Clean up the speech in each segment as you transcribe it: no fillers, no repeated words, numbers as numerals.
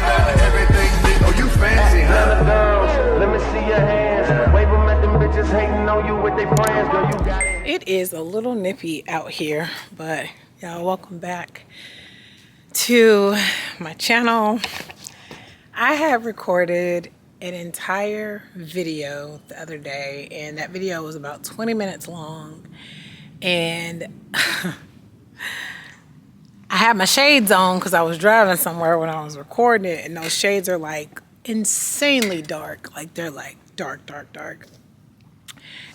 Everything big. Oh, you fancy, huh? Let me see your hands. Wave them at them bitches hating on you with their friends. Girl, you got it. It is a little nippy out here, but y'all, welcome back to my channel. I have recorded an entire video the other day, and that video was about 20 minutes long, and I had my shades on because I was driving somewhere when I was recording it, and those shades are like insanely dark. Like they're like dark.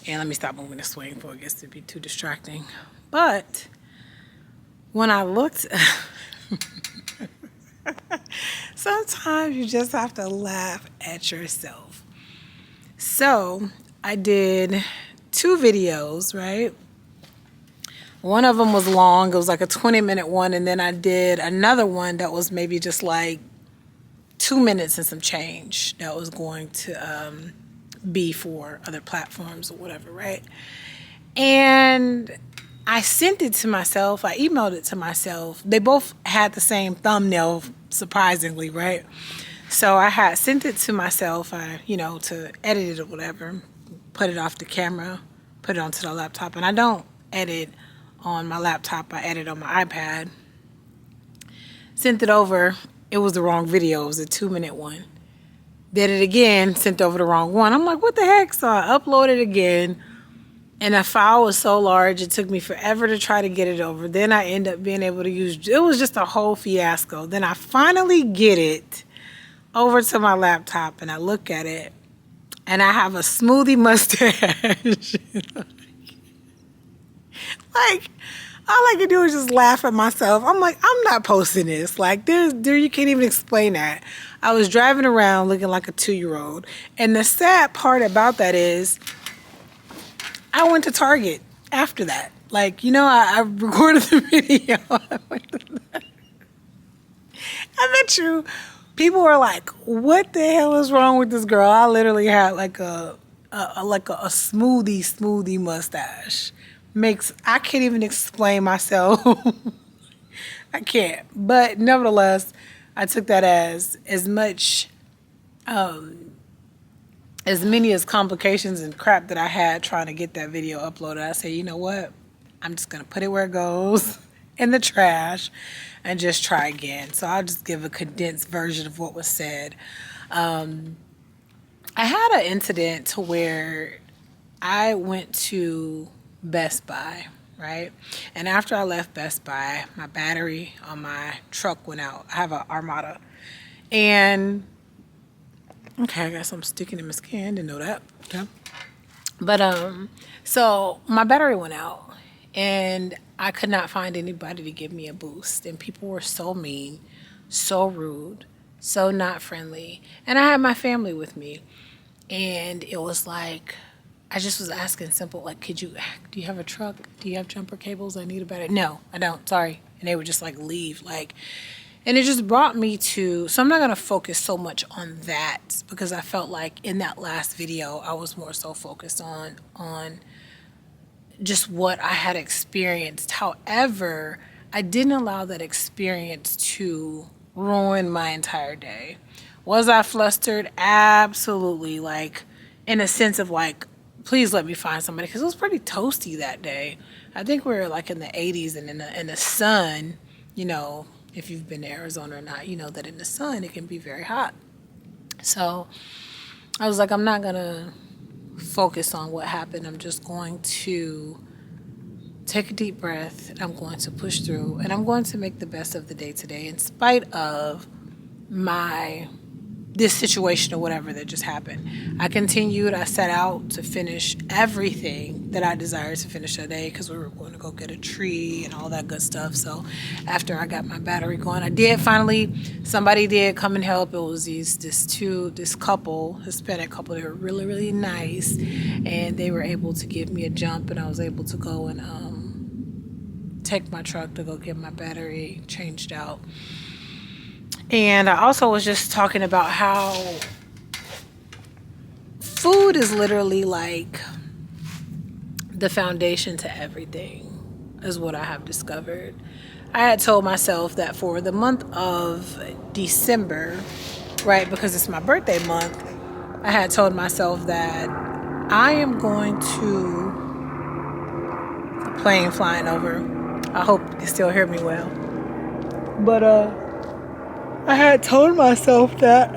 And let me stop moving this way before it gets to be too distracting. But when I looked, sometimes you just have to laugh at yourself. So I did 2 videos, right? One of them was long. It was like a 20-minute one. And then I did another one that was maybe just like 2 minutes and some change that was going to be for other platforms or whatever, right? And I sent it to myself. I emailed it to myself. They both had the same thumbnail, surprisingly, right? So I had sent it to myself, to edit it or whatever, put it off the camera, put it onto the laptop. And I don't edit on my laptop. I edit on my iPad. Sent it over. It was the wrong video. It was a 2-minute one. Did it again, sent over the wrong one. I'm like, what the heck? So I uploaded again. And the file was so large, it took me forever to try to get it over. Then I end up being able to use, it was just a whole fiasco. Then I finally get it over to my laptop, and I look at it, and I have a smoothie mustache. Like, all I can do is just laugh at myself. I'm like, I'm not posting this. Like, you can't even explain that. I was driving around looking like a 2-year-old. And the sad part about that is, I went to Target after that. Like, I recorded the video. I bet you people were like, what the hell is wrong with this girl? I literally had like a smoothie mustache. I can't even explain myself. I can't. But nevertheless, I took that as much, as many as complications and crap that I had trying to get that video uploaded. I said, you know what? I'm just going to put it where it goes, in the trash, and just try again. So I'll just give a condensed version of what was said. I had an incident to where I went to Best Buy, right? And after I left Best Buy, my battery on my truck went out. I have an Armada. And, okay, I got something sticking in my skin. Didn't know that. Okay. But, so my battery went out, and I could not find anybody to give me a boost. And people were so mean, so rude, so not friendly. And I had my family with me. And it was like, I just was asking simple, like, do you have a truck? Do you have jumper cables? I need a battery. No, I don't. Sorry. And they would just like leave. And it just brought me to, so I'm not going to focus so much on that, because I felt like in that last video, I was more so focused on just what I had experienced. However, I didn't allow that experience to ruin my entire day. Was I flustered? Absolutely. Like, in a sense of like, please let me find somebody, because it was pretty toasty that day. I think we were like in the 80s, and in the sun, if you've been to Arizona or not, you know that in the sun it can be very hot. So I was like, I'm not going to focus on what happened. I'm just going to take a deep breath, and I'm going to push through, and I'm going to make the best of the day today in spite of this situation or whatever that just happened. I continued. I set out to finish everything that I desired to finish that day, because we were going to go get a tree and all that good stuff. So after I got my battery going, somebody did come and help. It was this couple, Hispanic couple. They were really, really nice, and they were able to give me a jump, and I was able to go and take my truck to go get my battery changed out. And I also was just talking about how food is literally like the foundation to everything, is what I have discovered. I had told myself that for the month of December, right, because it's my birthday month, I had told myself that I am going to, the plane flying over, I hope you can still hear me well, but I had told myself that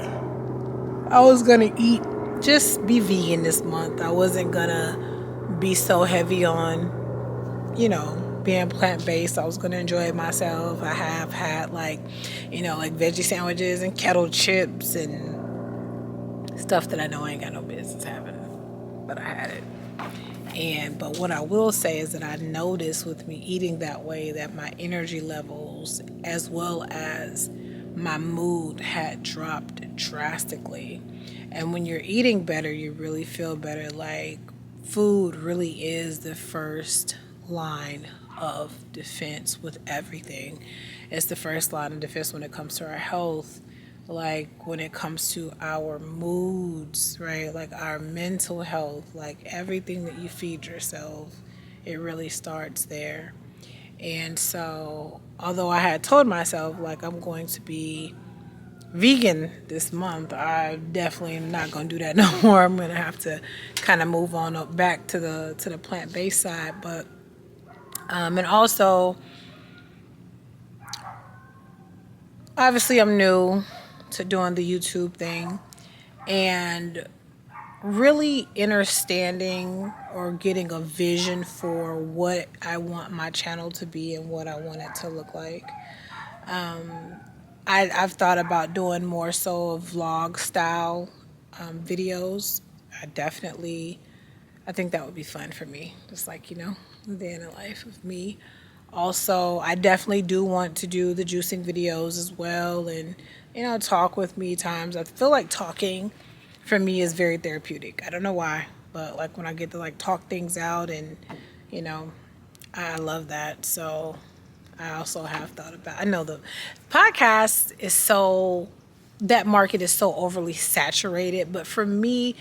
I was gonna just be vegan this month. I wasn't gonna be so heavy on, being plant-based. I was gonna enjoy myself. I have had like veggie sandwiches and kettle chips and stuff that I know I ain't got no business having, but I had it. But what I will say is that I noticed with me eating that way that my energy levels as well as my mood had dropped drastically. And when you're eating better, you really feel better. Like, food really is the first line of defense with everything. It's the first line of defense when it comes to our health, like when it comes to our moods, right? Like our mental health, like everything that you feed yourself, it really starts there. And so, although I had told myself like I'm going to be vegan this month, I definitely am not going to do that no more. I'm going to have to kind of move on up back to the plant-based side. But and also, obviously I'm new to doing the YouTube thing, and really understanding or getting a vision for what I want my channel to be and what I want it to look like. I've thought about doing more so vlog style videos. I think that would be fun for me. Just like, the day in the life of me. Also, I definitely do want to do the juicing videos as well, and, talk with me times. I feel like talking for me is very therapeutic. I don't know why, but like when I get to like talk things out and, I love that. So I also have thought about, I know the podcast is that market is so overly saturated, but for me,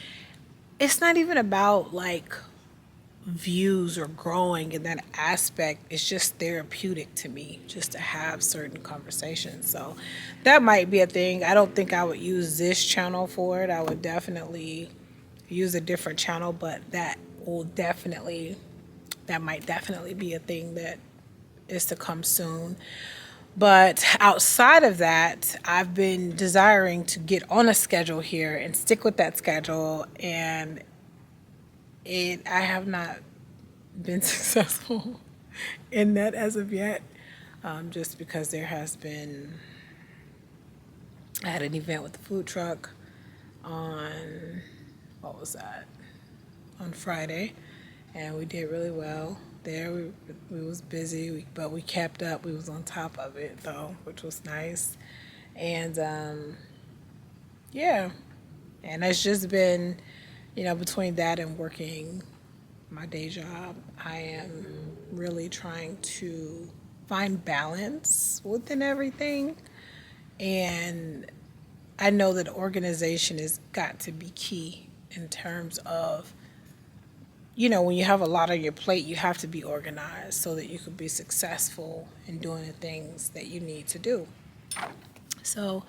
it's not even about like views or growing in that aspect. It's just therapeutic to me just to have certain conversations. So that might be a thing. I don't think I would use this channel for it. I would definitely use a different channel, but that might definitely be a thing that is to come soon. But outside of that, I've been desiring to get on a schedule here and stick with that schedule, and I have not been successful in that as of yet, just because I had an event with the food truck on, on Friday, and we did really well there. We was busy, but we kept up. We was on top of it though, which was nice. And yeah, and it's just been, between that and working my day job, I am really trying to find balance within everything. And I know that organization has got to be key in terms of, when you have a lot on your plate, you have to be organized so that you can be successful in doing the things that you need to do. So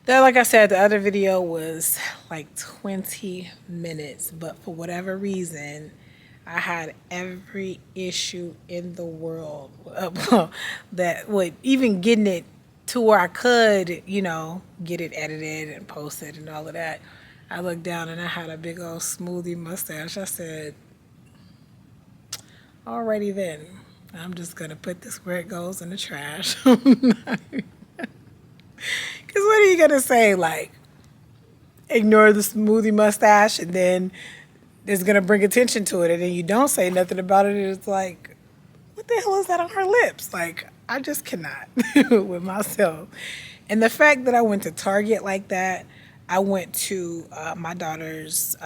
that, like I said, the other video was like 20 minutes, but for whatever reason, I had every issue in the world that would even getting it to where I could, get it edited and posted and all of that. I looked down and I had a big old smoothie mustache. I said, alrighty then, I'm just going to put this where it goes in the trash. Because what are you going to say? Like, ignore the smoothie mustache and then it's going to bring attention to it. And then you don't say nothing about it. It's like, what the hell is that on her lips? Like, I just cannot with myself. And the fact that I went to Target like that, I went to my daughter's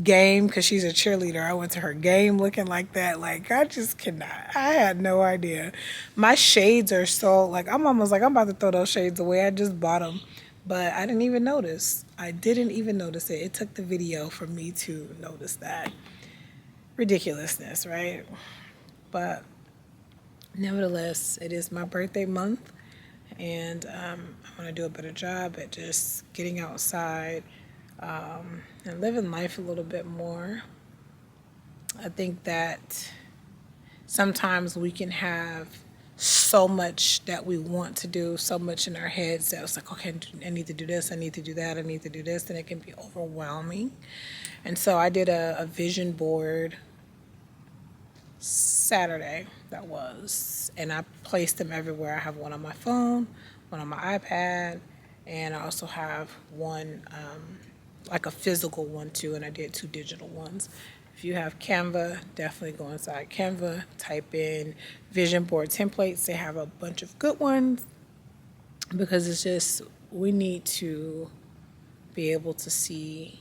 game because she's a cheerleader. I went to her game looking like that. Like, I just cannot. I had no idea. My shades are so, like, I'm almost like I'm about to throw those shades away. I just bought them, but I didn't even notice. I didn't even notice it. It took the video for me to notice that. Ridiculousness, right? But nevertheless, it is my birthday month, and I want to do a better job at just getting outside and living life a little bit more. I think that sometimes we can have so much that we want to do, so much in our heads that it's like, okay, I need to do this, I need to do that, I need to do this, and it can be overwhelming. And so I did a vision board Saturday, that was, and I placed them everywhere. I have one on my phone, one on my iPad, and I also have one like a physical one too, and I did 2 digital ones. If you have Canva, definitely go inside Canva, type in vision board templates. They have a bunch of good ones, because it's just, we need to be able to see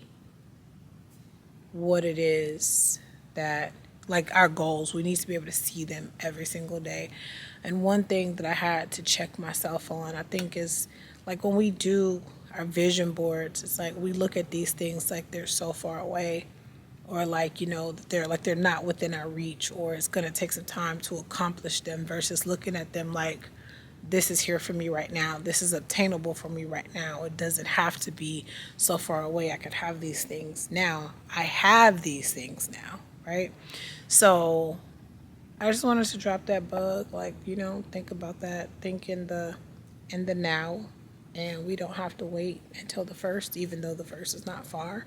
what it is that, like our goals, we need to be able to see them every single day. And one thing that I had to check myself on, I think, is like when we do our vision boards, it's like we look at these things like they're so far away, or like, you know, they're not within our reach, or it's going to take some time to accomplish them, versus looking at them like, this is here for me right now, this is obtainable for me right now. It doesn't have to be so far away. I could have these things now. I have these things now, right? So I just wanted to drop that bug, like, you know, think about that, think in the now, and we don't have to wait until the 1st, even though the 1st is not far.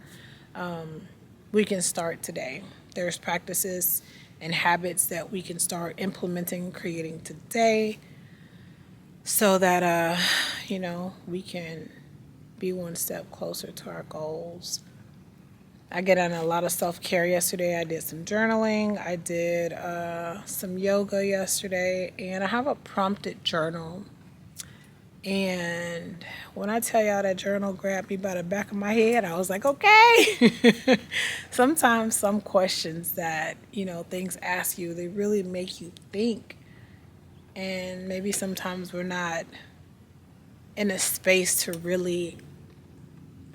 We can start today. There's practices and habits that we can start implementing, creating today, so that you know, we can be one step closer to our goals. I get on a lot of self-care yesterday. I did some journaling. I did some yoga yesterday, and I have a prompted journal. And when I tell y'all that journal grabbed me by the back of my head, I was like, okay. Sometimes some questions that, you know, things ask you, they really make you think. And maybe sometimes we're not in a space to really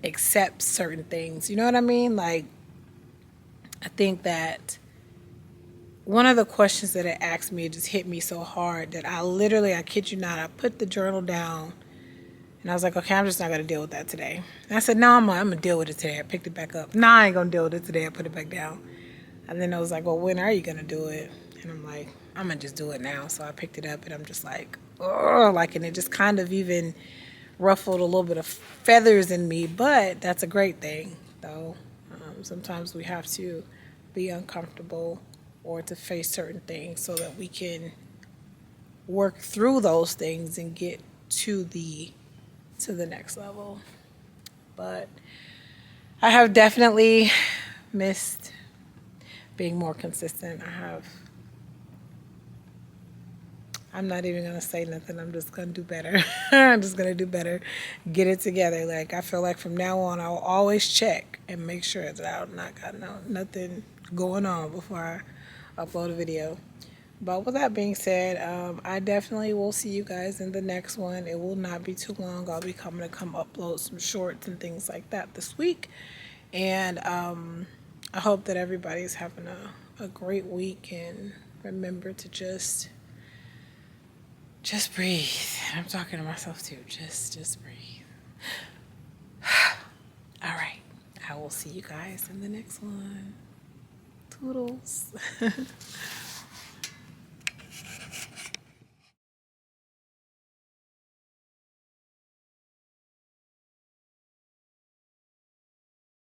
accept certain things. You know what I mean? Like, I think that one of the questions that it asked me just hit me so hard that I kid you not, I put the journal down and I was like, okay, I'm just not going to deal with that today. And I said, no, I'm going to deal with it today. I picked it back up. No, I ain't going to deal with it today. I put it back down. And then I was like, well, when are you going to do it? And I'm like, I'm going to just do it now. So I picked it up and I'm just like, oh, like, and it just kind of even ruffled a little bit of feathers in me, but that's a great thing, though. Sometimes we have to be uncomfortable or to face certain things so that we can work through those things and get to the next level. But I have definitely missed being more consistent. I'm not even going to say nothing. I'm just going to do better. I'm just going to do better. Get it together. Like, I feel like from now on, I'll always check and make sure that I've not got nothing going on before I upload a video. But with that being said, I definitely will see you guys in the next one. It will not be too long. I'll be coming to upload some shorts and things like that this week. And I hope that everybody's having a great week, and remember to just breathe. I'm talking to myself too. Just breathe. All right. I will see you guys in the next one. Toodles.